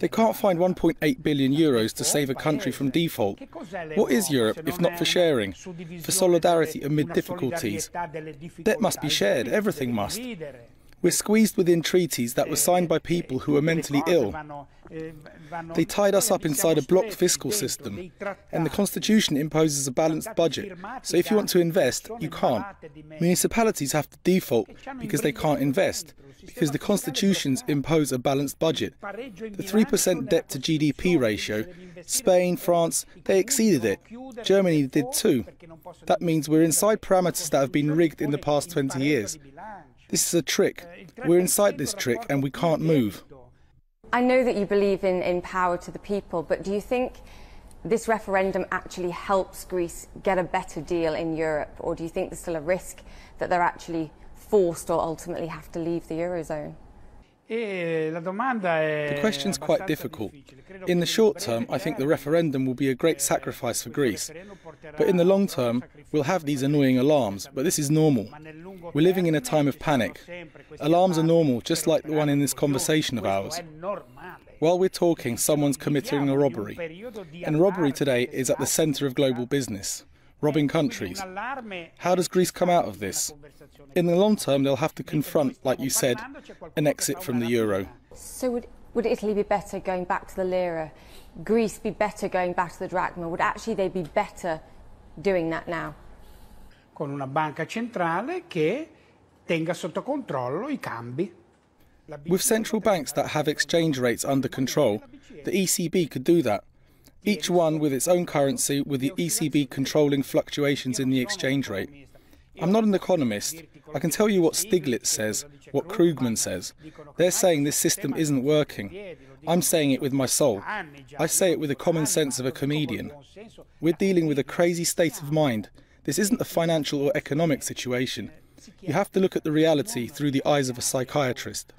They can't find 1.8 billion euros to save a country from default. What is Europe if not for sharing, for solidarity amid difficulties? Debt must be shared, everything must. We're squeezed within treaties that were signed by people who are mentally ill. They tied us up inside a blocked fiscal system, and the Constitution imposes a balanced budget. So if you want to invest, you can't. Municipalities have to default because they can't invest, because the constitutions impose a balanced budget. The 3% debt to GDP ratio, Spain, France, they exceeded it. Germany did too. That means we're inside parameters that have been rigged in the past 20 years. This is a trick. We're inside this trick and we can't move. I know that you believe in power to the people, but do you think this referendum actually helps Greece get a better deal in Europe, or do you think there's still a risk that they're actually forced or ultimately have to leave the Eurozone? The question's quite difficult. In the short term, I think the referendum will be a great sacrifice for Greece. But in the long term, we'll have these annoying alarms, but this is normal. We're living in a time of panic. Alarms are normal, just like the one in this conversation of ours. While we're talking, someone's committing a robbery. And robbery today is at the centre of global business, robbing countries. How does Greece come out of this? In the long term, they'll have to confront, like you said, an exit from the euro. So would Italy be better going back to the lira? Greece be better going back to the drachma? Would actually they be better doing that now? Con una banca centrale che tenga sotto controllo I cambi. With central banks that have exchange rates under control, the ECB could do that. Each one with its own currency, with the ECB controlling fluctuations in the exchange rate. I'm not an economist. I can tell you what Stiglitz says, what Krugman says. They're saying this system isn't working. I'm saying it with my soul. I say it with the common sense of a comedian. We're dealing with a crazy state of mind. This isn't a financial or economic situation. You have to look at the reality through the eyes of a psychiatrist.